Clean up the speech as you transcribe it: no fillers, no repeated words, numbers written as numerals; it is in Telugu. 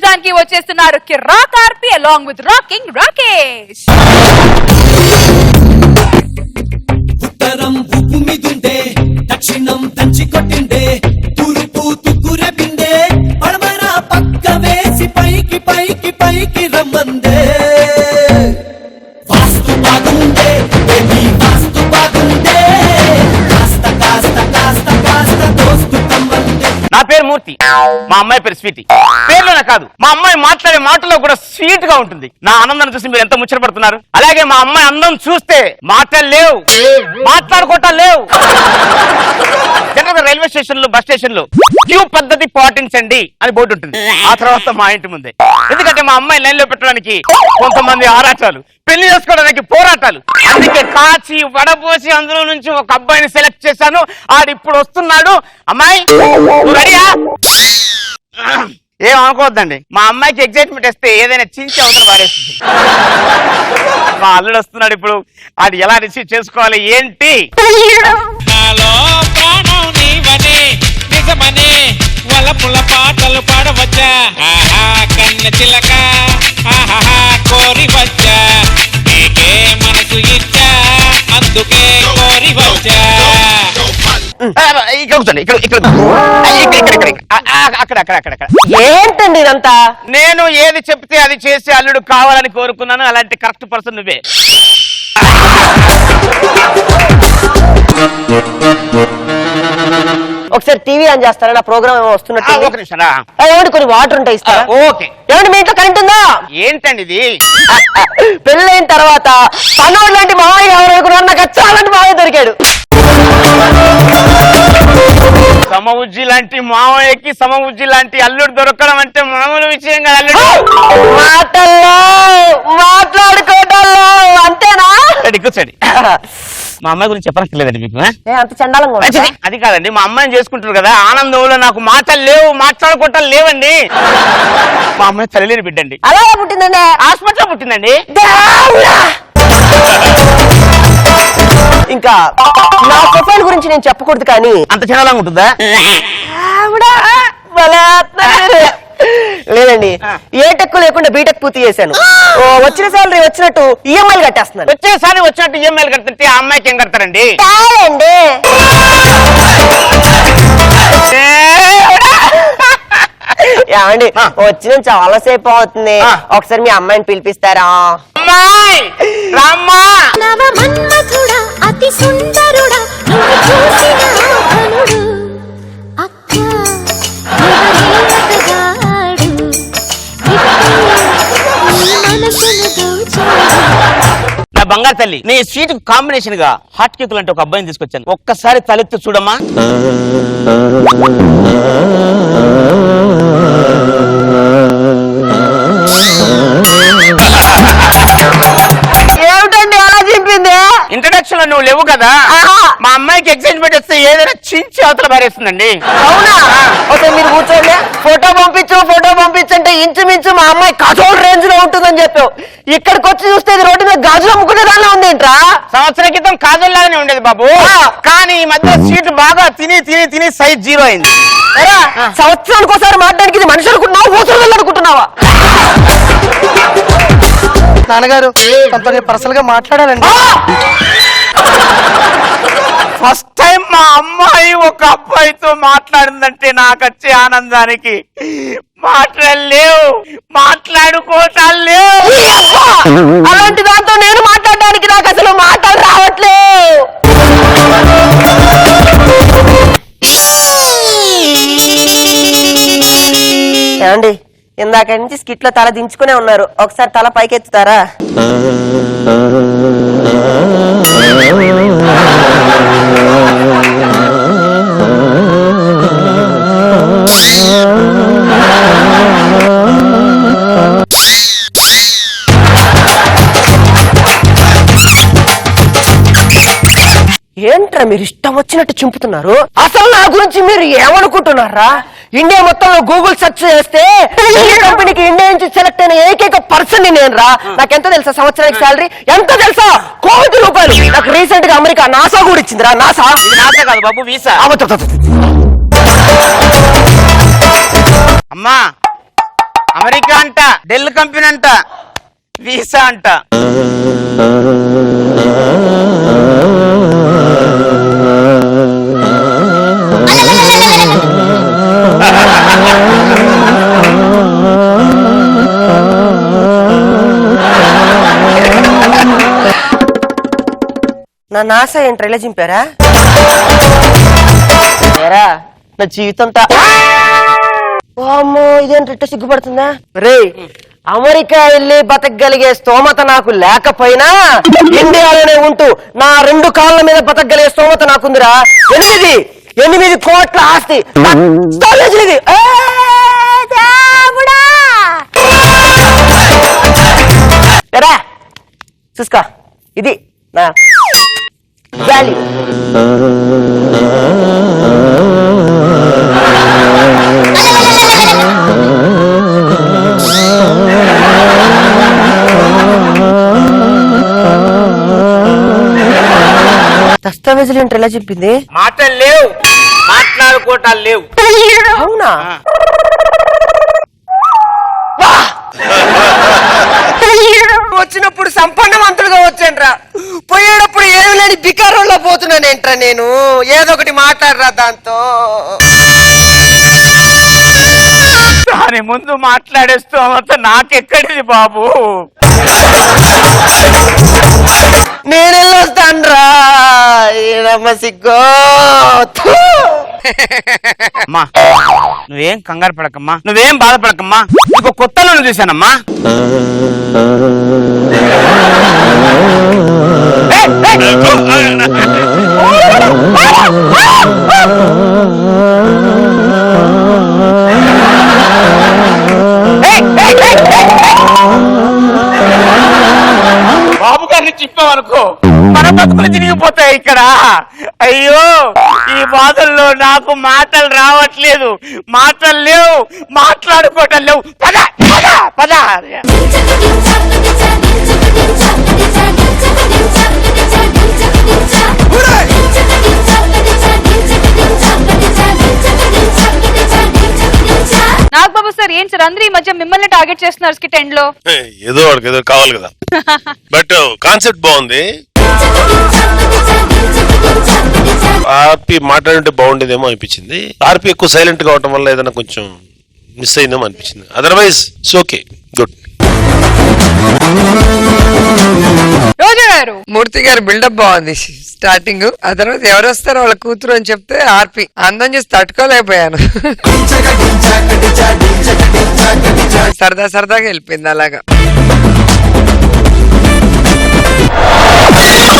చేయడానికి వచ్చేస్తున్నారు కిరాక్ ఆర్పి along with రాకింగ్ రాకేష్. ఉత్తరం ఉప్పు మీదుండే, దక్షిణం దంచి కొట్టిండే, తూర్పు తుక్కురెపిండే, పడమర పక్క వేసి పైకి పైకి పైకి రమ్మందే. వాస్తు బాగుండే బేబీ, వాస్తు బాగుండే, కాస్త కాస్త కాస్త కాస్త దోస్తు కమ్మందే. నా పేరు మూర్తి, మా అమ్మాయి పేరు స్వీటీ. పేర్లోనే కాదు, మా అమ్మాయి మాట్లాడే మాటలో కూడా స్వీట్ గా ఉంటుంది. నా ఆనందాన్ని చూసి మీరు ఎంత ముచ్చటపడుతున్నారు. అలాగే మా అమ్మాయి అందం చూస్తే మాటలు లేవు, మాట్లాడుకోవటాలు లేవు. జనరల్గా రైల్వే స్టేషన్ లో, బస్ స్టేషన్ లో క్యూ పద్ధతి పాటించండి అని బోర్డు ఉంటుంది. ఆ తర్వాత మా ఇంటి ముందే. ఎందుకంటే మా అమ్మాయి లైన్ లో పెట్టడానికి కొంతమంది ఆరాటాలు, పెళ్లి చేసుకోవడానికి పోరాటాలు. అందుకే కాచి వడపోసి అందులో నుంచి ఒక అబ్బాయిని సెలెక్ట్ చేశాను. ఆడిప్పుడు వస్తున్నాడు. అమ్మాయి రెడీయా? ఏం అనుకోవద్దండి, మా అమ్మాయికి ఎగ్జైట్మెంట్ వస్తే ఏదైనా చించి అవతల పారేస్తుంది. మా అల్లుడు వస్తున్నాడు ఇప్పుడు. అది ఎలా రిసీవ్ చేసుకోవాలి ఏంటి? నిజమనే వలపుల పాటలు పాడవచ్చా, కన్న చిలక కోరి వచ్చా, నీకే మనసు ఇచ్చా, అందుకే కోరి వచ్చా. ఏంటండి ఇదంతా? నేను ఏది చెప్తే అది చేసి అల్లుడు కావాలని కోరుకున్నాను. అలాంటి కరెక్ట్ పర్సన్ నువ్వే. ఒకసారి టీవీ ఆన్ చేస్తారా? నా ప్రోగ్రామ్ ఏమో వస్తున్నట్టు. ఒక నిమిషం రా. ఏమండి కొన్ని వాటర్ ఉంటాయి, ఇస్తారా? ఓకే. ఏమండి మీ ఇంట్లో కరెంట్ ఉందా? ఏంటండి ఇది? పెళ్ళైన తర్వాత పన్నోడు లాంటి మావయ్య కావాలనుకున్నాను, నాకు చాలాంటి మావయ్య దొరికాడు. సమ ఉజ్జి లాంటి మావయ్యకి సమ ఉజ్జి లాంటి అల్లుడు దొరకడం అంటే మామూలు విషయం కాదు. అల్లుడు మాటల్లో మాట్లాడుకోవడంలో అంతేనా? కూర్చోండి. మా అమ్మాయి గురించి చెప్పనక్కర్లేదండి మీకు. అంత చండాలంగా అది కాదండి, మా అమ్మాయిని చేసుకుంటారు కదా, ఆనందంలో నాకు మాటలు లేవు, మాట్లాడుకోవటాలు లేవండి. మా అమ్మాయి తల్లిలేని బిడ్డండి. అలా పుట్టిందండి? హాస్పిటల్లో పుట్టిందండి. ఇంకా నా ప్రొఫైల్ గురించి నేను చెప్పకూడదు, కానీ అంత చండాలంగా ఉంటుందా? లేదండి, ఏ టెక్ లేకుండా బీటెక్ పూర్తి చేశాను. వచ్చిన సాలరీ వచ్చినట్టు ఈఎంఐలు కట్టేస్తున్నాను. వచ్చేసారి వచ్చినట్టు ఈఎంఐలు కడుతుంటే ఆ అమ్మాయికి ఏం కడతారండి? ఏమండి వచ్చిన చాలా సేపు అవుతుంది, ఒకసారి మీ అమ్మాయిని పిలిపిస్తారా? అమ్మాయి రామ్మా. అతి సుందరుడా నా బంగారు తల్లి, నీ స్వీట్ కాంబినేషన్ గా హాట్ కేక్ లాంటి ఒక అబ్బాయిని తీసుకొచ్చాను. ఒక్కసారి తలెత్తి చూడమ్మా. ఏమిటండి అలా చెప్పింది? ఇంట్రడక్షన్ లో నువ్వు లేవు కదా, మా అమ్మాయికి ఎక్సైట్మెంట్ వస్తే ఏదైనా చించి అవతల పారేస్తుందండి. అవునా? ఓకే మీరు కూర్చోండి. ఫోటో పంపించంటే ఇంచుమించు మా అమ్మాయి కజోల్ రేంజ్ లో ఉంటుందని చెప్పావు. ఇక్కడికి వచ్చి చూస్తే రోడ్డు మీద గాజులు అమ్ముకునే దానిలో ఉంది ఏంట్రా? సంవత్సరం క్రితం కాజల్ లాగానే ఉండేది బాబు, కానీ ఈ మధ్య స్వీట్ బాగా తిని సైజ్ 0 అయింది. సంవత్సరానికి ఒకసారి మాట్లాడానికి ఇది మనిషి అనుకుంటున్నావా, ఊసలు అనుకుంటున్నావా? నాన్నగారు కొంత పర్సనల్ గా మాట్లాడాలండి. ఫస్ట్ టైం మా అమ్మాయి ఒక అబ్బాయితో మాట్లాడిందంటే నాకు వచ్చే ఆనందానికి మాటలు లేవు, మాట్లాడుకోవటాలు లేవు. అలాంటి దాంతో నేను మాట్లాడడానికి నాకు అసలు మాటలు రావట్లేదు. ఏమండి ఇందాక నుంచి స్కిట్ లో తల దించుకునే ఉన్నారు, ఒకసారి తల పైకెత్తుతారా? ఏంట్రా మీరు ఇష్టం వచ్చినట్టు చింపుతున్నారు? అసలు నా గురించి మీరు ఏమనుకుంటున్నారా? ఇండియా మొత్తంలో గూగుల్ సెర్చ్ చేస్తే ఈ కంపెనీకి ఇండియా నుంచి సెలెక్ట్ అయిన ఏకైక పర్సన్ నేను రా. నాకెంత తెలుసా సంవత్సరానికి శాలరీ? ఎంత తెలుసా? ₹1,000,000. నాకు రీసెంట్ గా అమెరికా నాసా కూడా ఇచ్చిందిరా. నాసా కాదు బాబు, వీసా. అమ్మా అమెరికా అంట, డెల్ కంపెనీ అంట, వీసా అంట. నా నాస ఏంట్రా ఇలా చింపారా? ఏరా, నా జీవితంతా అమ్మో ఇదేంటి సిగ్గుపడుతుందా? రే, అమెరికా వెళ్ళి బతకగలిగే స్తోమత నాకు లేకపోయినా ఇండియాలోనే ఉంటూ నా 2 కాళ్ళ మీద బతకగలిగే స్తోమత నాకుందిరా. 8 కోట్ల ఆస్తి స్టోరేజ్ది. ఎరా చూసుకో, ఇది నా వాల్యూ. దస్తావేజులు ఏంటి ఎలా చెప్పింది? మాటలు లేవు, మాట్లాడుకోవటాలు లేవు. అవునా? వచ్చినప్పుడు సంపన్నవంతులుగా వచ్చానురా, పోయేటప్పుడు ఏమి లేని బికారంలో పోతున్నానేంట్రా నేను. ఏదో ఒకటి మాట్లాడరా దాంతో. దాని ముందు మాట్లాడేస్తూ అంత నాకెక్కడిది బాబు. నేనెళ్ళొస్తానురా. సిగ్గో. అమ్మా నువ్వేం కంగారు పడకమ్మా, నువ్వేం బాధపడకమ్మా. నీకు కొత్తలో చూశానమ్మా. బాబు గారిని చెప్పావనుకో మన బతుకులు తిరిగిపోతాయి ఇక్కడ. అయ్యో ఈ బాధల్లో నాకు మాటలు రావట్లేదు, మాటలు లేవు, మాట్లాడుకోవటం లేవు. పద పద పద. నాగబాబు సార్ ఏంటి సార్ అందరూ ఈ మధ్య మిమ్మల్ని టార్గెట్ చేస్తున్నారు స్కిట్ ఎండ్ లో? ఏదో వాడికి ఏదో కావాలి కదా. బట్ కాన్సెప్ట్ బాగుంది. ఆర్పి మాట్లాడుంటే బాగుండేదేమో అనిపించింది. ఆర్పి ఎక్కువ సైలెంట్ గా అవటం వల్ల ఏదైనా కొంచెం మిస్ అయిందేమో అనిపించింది. Otherwise it's okay, good. Roja గారు, మూర్తి గారి బిల్డప్ బాగుంది స్టార్టింగ్. ఆ తర్వాత ఎవరు వస్తారో వాళ్ళ కూతురు అని చెప్తే ఆర్పి అందం చేసి తట్టుకోలేకపోయాను. సరదాగా వెళ్ళిపోయింది అలాగా.